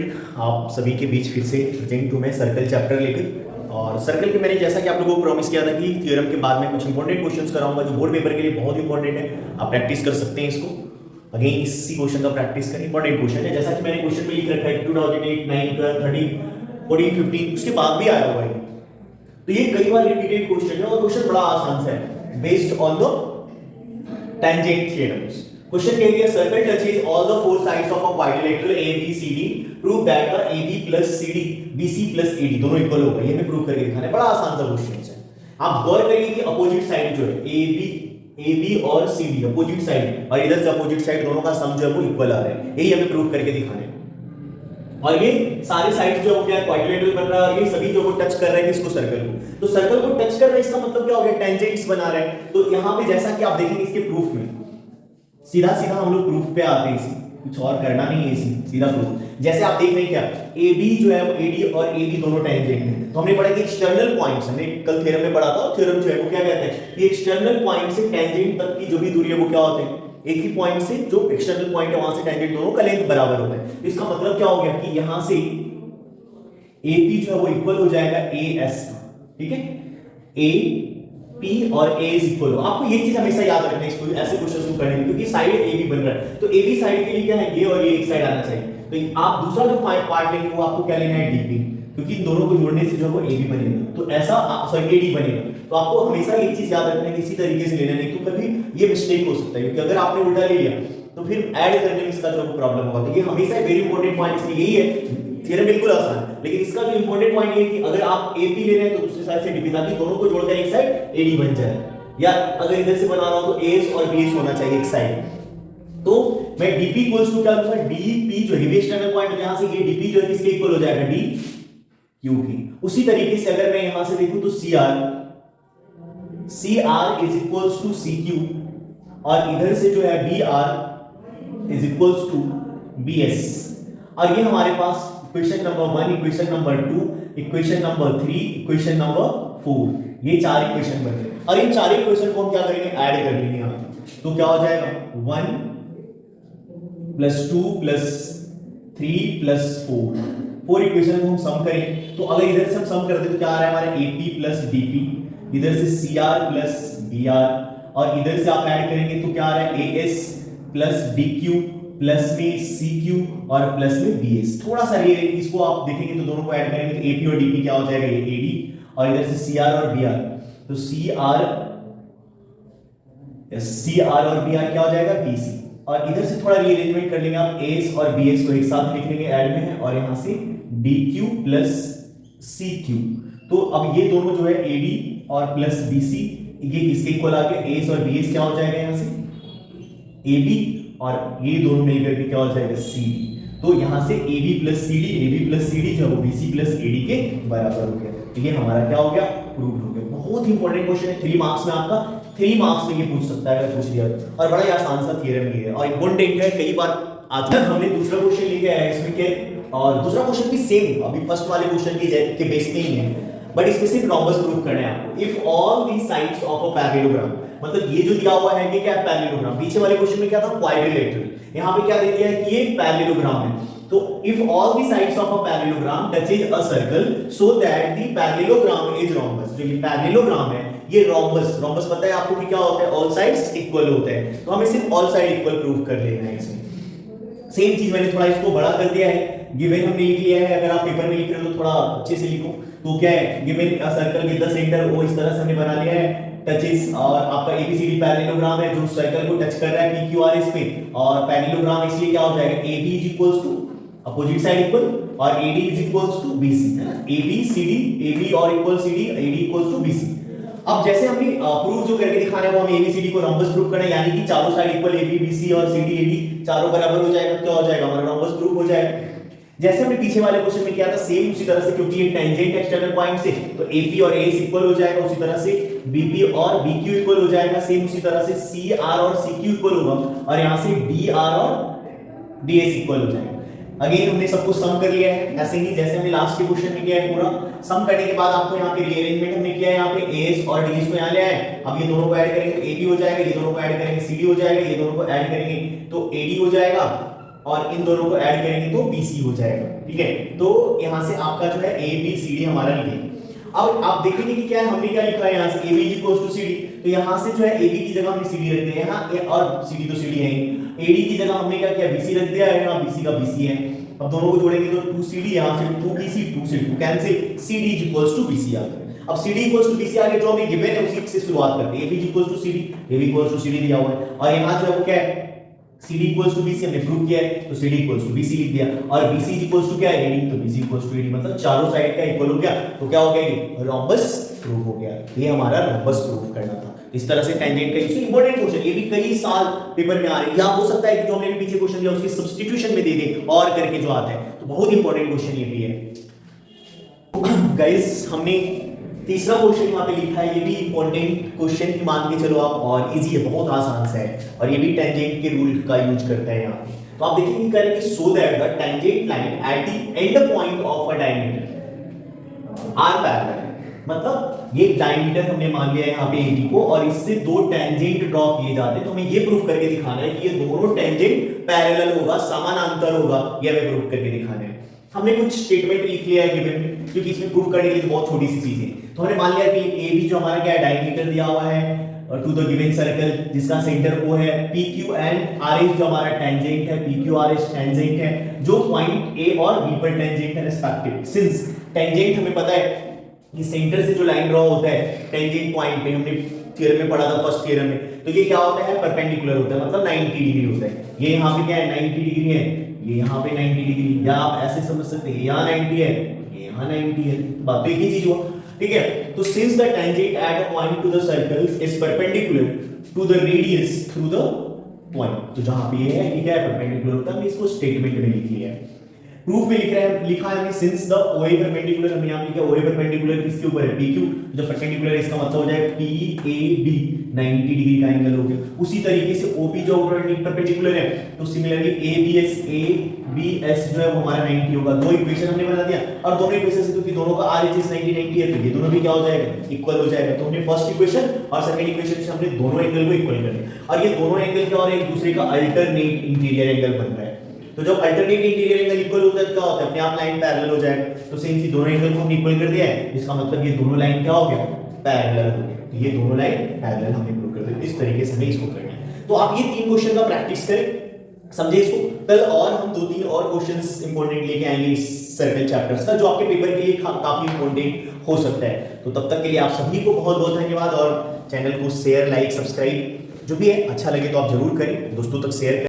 Student, आप सभी के बीच फिर से प्रेजेंट हूँ मैं सर्कल चैप्टर लेकर। और सर्कल के मैंने जैसा कि आप लोगों को प्रॉमिस किया था कि थ्योरम के बाद में कुछ इंपॉर्टेंट क्वेश्चंस कराऊंगा जो बोर्ड पेपर के लिए बहुत इंपॉर्टेंट है। आप प्रैक्टिस कर सकते हैं इसको। अगेन इसी क्वेश्चन का प्रैक्टिस करें, इंपॉर्टेंट क्वेश्चन है। जैसा कि मैंने क्वेश्चन में लिख रखा है 2008, 9, 12, 13, 14, 15 उसके बाद भी आया होगा ये। तो ये कई बार रिपीटेड क्वेश्चन है और क्वेश्चन बड़ा आसान सा है, based on the tangent theorems. Question कह दिया circle touches all the four sides of a quadrilateral ABCD. Prove that the AB plus CD, BC plus AD दोनों इक्वल होगा। ये हमें प्रूव करके दिखाना है। बड़ा आसान सा क्वेश्चन है। आप गौर करिए कि अपोजिट साइड जो है AB और CD अपोजिट साइड और इधर से अपोजिट साइड दोनों का सम जो है वो इक्वल आ रहा है। यही हमें प्रूव करके दिखाना है। और ये सारे साइड्स जो क्या क्वाड्रिलेटरल बन रहा है और ये सभी जो को टच कर रहे हैं किसको, सर्कल को। तो सर्कल को टच कर रहा है इसका मतलब क्या हो गया, टेंजेंट्स बना रहे हैं। तो यहाँ पे जैसा कि आप देखेंगे इसके प्रूफ में सीधा सीधा हम लोग प्रूफ पे आते हैं, इसी कुछ और करना नहीं है, इसी सीधा प्रूफ। जैसे आप देख रहे हैं क्या AB जो है वो AD और AB दोनों टेंजेंट है। तो हमने पढ़ा कि एक्सटर्नल पॉइंट्स, हमने कल थ्योरम में पढ़ा था, थ्योरम जो है वो क्या कहते हैं कि एक्सटर्नल पॉइंट से टेंजेंट तक की जो भी दूरी है वो क्या होते हैं, एक ही पॉइंट से जो एक्सटर्नल पॉइंट है वहां से टेंजेंट दोनों का लेंथ बराबर होता है। इसका मतलब क्या हो गया कि यहां से AP जो है वो इक्वल हो जाएगा AS का, ठीक है। AP और A इज इक्वल हो। आपको ये चीज हमेशा याद रखना है इसको ऐसे क्वेश्चंस को करने में, क्योंकि साइड AB बन रहा है तो AB साइड के लिए क्या है, ये और ये एक साइड आना चाहिए। तो आप दूसरा जो पार्ट लेंगे वो आपको क्या लेना है, DP, क्योंकि इन दोनों को जोड़ने से जो है वो AB बनेगा। तो ऐसा सॉरी AD बनेगा। तो आपको हमेशा एक चीज याद रखना है कि इसी तरीके से लेना, नहीं तो कभी ये मिस्टेक हो सकता है, क्योंकि अगर आपने उल्टा ले लिया तो फिर ऐड करने में इसका जो प्रॉब्लम होगा। तो ये हमेशा वेरी इंपॉर्टेंट पॉइंट इसलिए यही है। थ्योरम बिल्कुल आसान है, लेकिन इसका जो इंपॉर्टेंट पॉइंट ये है कि अगर आप AP ले रहे हैं तो दूसरी साइड से DP, ताकि दोनों को जोड़कर एक साइड AD बन जाए। या अगर इधर से बना रहा हूं तो AS और BS होना चाहिए एक साइड। तो मैं DP इक्वल्स टू क्या लूंगा, DP जो है एक्सटर्नल पॉइंट, यहां से ये DP जो है किसके इक्वल हो जाएगा, DQP। उसी तरीके से अगर मैं यहां से देखूं तो CR is equals to CQ और इधर से जो है BR is equals to BS। और ये हमारे पास equation number 1, equation number 2, equation number 3, equation number 4, ये चार इक्वेशन बन गए। और इन चार इक्वेशन को हम क्या करेंगे, ऐड कर लेंगे यहां। तो क्या हो जाएगा 1 प्लस 2 प्लस 3 प्लस 4 इक्वेशन को हम सम करें। तो अगर इधर से हम सम करते तो क्या आ रहा है हमारा AP प्लस DP, इधर से CR प्लस BR और इधर से आप ऐड करेंगे तो क्या आ रहा है AS प्लस DQ प्लस में CQ और प्लस में BS। थोड़ा सा ये इसको आप देखेंगे तो दोनों को ऐड करेंगे तो AP और DP क्या हो जाएगा, ये AD और इधर से CR और BR, तो CR और BR क्या हो जाएगा, BC। और इधर से थोड़ा रीअरेंजमेंट कर लेंगे आप, AS और BS को एक साथ लिख लेंगे, ऐड में है, और यहां से DQ प्लस CQ। तो अब ये दोनों जो है AD और प्लस BC ये किसके इक्वल आ गया, AS और BS क्या हो जाएगा यहां से AB और ये दोनों मिलकर के क्या हो जाएगा CD। तो यहां से AB प्लस CD जो है वो BC प्लस AD के बराबर हो गया। तो ये हमारा क्या हो गया, प्रूव हो गया। बहुत ही इंपॉर्टेंट क्वेश्चन है, 3 मार्क्स में आपका 3 मार्क्स में ये पूछ सकता है अगर पूछ लिया और बड़ा ही आसान सा थ्योरम ही है और इंपॉर्टेंट है, कई बार आता है। हमने दूसरा क्वेश्चन लेके आया है इसमें के, और दूसरा क्वेश्चन भी सेम अभी फर्स्ट वाले क्वेश्चन के बेस पे ही है, बट इसमें सिर्फ रोम्बस प्रूव करना है आपको। If all the sides of a parallelogram, मतलब ये जो दिया हुआ है कि क्या पैरेललोग्राम, पीछे वाले क्वेश्चन में क्या था क्वाड्रिलेटरल, यहां पे क्या दे दिया है कि ये पैरेललोग्राम है। तो if all the sides of a parallelogram touches a circle so that the parallelogram is rhombus, जो ये पैरेललोग्राम है ये रोम्बस पता है आपको कि क्या होता है, ऑल साइड्स इक्वल होते हैं। तो हमें सिर्फ ऑल साइड इक्वल प्रूव कर लेना है इसमें। सेम चीज मैंने थोड़ा इसको बड़ा कर दिया है, गिवन हमने लिख लिया है। अगर आप पेपर में लिख रहे हो तो थोड़ा अच्छे से लिखो। तो क्या है, given a circle with the centre O, इस तरह से हमने बना लिया है। टचेस और आपका ABCD पैरेललोग्राम है जो सर्कल को टच कर रहा है PQRS पे, और पैरेललोग्राम इसलिए क्या हो जाएगा AB is equals to opposite side equal और AD is equals to BC, है ना। ABCD, AB और equal CD, AD equals to BC। अब जैसे हमने प्रूफ जो करके दिखाना है वो हमें ABCD को रोम्बस प्रूफ करना है, यानी कि चारों साइड इक्वल AB BC और CD AD चारों बराबर हो जाएगा, क्या हो जाएगा हमारा रोम्बस प्रूफ हो जाएगा। जैसे हमने पीछे वाले क्वेश्चन में किया था सेम उसी तरह से, क्योंकि ये टेंजेंट एक्सटर्नल पॉइंट से तो AP और AS इक्वल हो जाएगा, उसी तरह से BP और BQ इक्वल हो जाएगा, सेम उसी तरह से CR और CQ इक्वल होगा, और यहां से DR और DS इक्वल हो जाएगा। अगेन हमने सबको सम कर लिया है, ऐसे ही जैसे हमने लास्ट के क्वेश्चन में किया है। पूरा सम करने के बाद आपको यहाँ पे रीअरेंजमेंट हमने किया है, यहाँ पे AS और DS को यहाँ ले आए। अब ये दोनों को ऐड करेंगे तो AB हो जाएगा, ये दोनों को ऐड करेंगे CD हो जाएगा, ये दोनों को ऐड करेंगे तो AD हो जाएगा, और इन दोनों को ऐड करेंगे तो BC हो जाएगा। ठीक है, तो यहां से आपका जो है ABCD हमारा लिखेंगे। अब आप देखेंगे कि क्या है, हमने क्या लिखा है यहाँ से AB = CD, तो यहाँ से जो है AB की जगह हमने CD रख दिया, यहाँ A और CD तो CD है ही, AD की जगह हमने क्या किया, BC रख दिया है, यहाँ BC का BC है। अब दोनों को जोड़ेंगे तो 2CD, यहाँ से 2BC, 2 से 2 कैंसिल, CD = BC आ गया। अब CD = BC आगे जो हमें गिवन है उसी से शुरुआत करते हैं। AB = CD, AB = CD दिया हुआ है, और यहाँ जो है वो क्या है, CD = BC हमने प्रूव किया है, तो CD = BC लिख दिया, और BC = क्या है, AD, तो BC = AD, मतलब चारों साइड का इक्वल हो गया, तो क्या हो गया, ये रोम्बस प्रूफ हो गया। ये हमारा रोम्बस प्रूफ करना था। इस तरह से टेंजेंट का इसमें इंपॉर्टेंट क्वेश्चन, ये भी कई साल पेपर में आ रहे हैं, या हो सकता है कि जो हमने पीछे क्वेश्चन दिया उसकी सब्स्टिट्यूशन में दे दे और करके जो आता है, तो बहुत इंपॉर्टेंट क्वेश्चन ये भी है। गाइस हमने तीसरा क्वेश्चन यहाँ पे लिखा है, ये भी इंपॉर्टेंट क्वेश्चन ही मान के चलो आप, और इजी है, बहुत आसान सा है, और ये भी टेंजेंट के रूल का यूज करता है यहाँ पे। तो आप देखिए करेंगे, so that the tangent line at the end point of a diameter are parallel, मतलब ये डायमीटर हमने मान लिया है यहाँ पे AD को, और इससे दो टेंजेंट ड्रॉ किए जाते हैं, तो हमें ये प्रूफ करके दिखाना है कि ये दोनों टेंजेंट पैरेलल होगा, समानांतर होगा, ये हमें प्रूफ करके दिखाना है। हमने कुछ स्टेटमेंट लिख लिया है गिवन में, क्योंकि इसमें प्रूफ करने के लिए बहुत छोटी सी चीजें, तो हमने मान लिया कि AB जो हमारा क्या है, डायमीटर दिया हुआ है टू द गिवन सर्कल जिसका सेंटर O है, PQ एंड RS जो हमारा टेंजेंट है, PQ RS टेंजेंट है, जो पॉइंट A और B पर टेंजेंट है रिस्पेक्टिवली। सिंस टेंजेंट हमें पता है कि सेंटर से जो लाइन ड्रॉ होता है टेंजेंट पॉइंट पे, हमने थ्योरम में पढ़ा था फर्स्ट थ्योरम में, तो ये क्या होता है, परपेंडिकुलर होता है, मतलब 90 डिग्री होता है। ये यहाँ पे क्या है, 90 डिग्री है, ये यहाँ पे 90 डिग्री, या आप ऐसे समझ सकते हैं, यहाँ 90 है, ये यहाँ 90 है, बात तो एक ही चीज हुआ। ठीक है, तो since the tangent at a point to the circle is perpendicular to the radius through the point, तो जहां पे ये है, ये क्या है, परपेंडिकुलर होता है, हमने इसको स्टेटमेंट में लिख लिया है। प्रूफ में लिखा है हमने, सिंस द OA परपेंडिकुलर, हमने यहां लिखा OA परपेंडिकुलर किसके ऊपर है, PQ, जो परपेंडिकुलर है इसका मतलब हो जाएगा PAB 90 डिग्री का एंगल हो गया। उसी तरीके से OP जो परपेंडिकुलर है, तो सिमिलरली ABS जो है वो हमारा 90 होगा। दो इक्वेशन हमने बना दिया, और दोनों इक्वेशन से क्योंकि दोनों का RHS 90 90 है, तो ये दोनों भी क्या हो जाएगा, इक्वल हो जाएगा। तो हमने फर्स्ट इक्वेशन और सेकंड इक्वेशन से हमने दोनों एंगल को इक्वल कर दिया, और ये दोनों एंगल क्या हो रहे हैं, एक दूसरे का अल्टरनेट इंटीरियर एंगल बन रहा है। तो जब अल्टरनेट इंटीरियर एंगल इक्वल होता है तो क्या होता है, अपने आप लाइन पैरेलल हो जाएगा। तो सिंस दोनों एंगल को हमने इक्वल कर दिया है, इसका मतलब ये दोनों लाइन क्या हो गया, पैरेलल हो गया। तो ये दोनों लाइन पैरेलल हमने प्रूव कर दिया। इस तरीके से हमें इसको करना है। तो आप ये तीन क्वेश्चन का प्रैक्टिस करें, समझे इसको। कल और हम दो तीन और क्वेश्चंस इंपॉर्टेंट लेके आएंगे इस सर्कल चैप्टर्स का, जो आपके पेपर के लिए काफी इंपॉर्टेंट हो सकता है। तो तब तक के लिए आप सभी को बहुत बहुत धन्यवाद, और चैनल को शेयर, लाइक, सब्सक्राइब जो भी है अच्छा लगे तो आप जरूर करें, दोस्तों तक शेयर करें।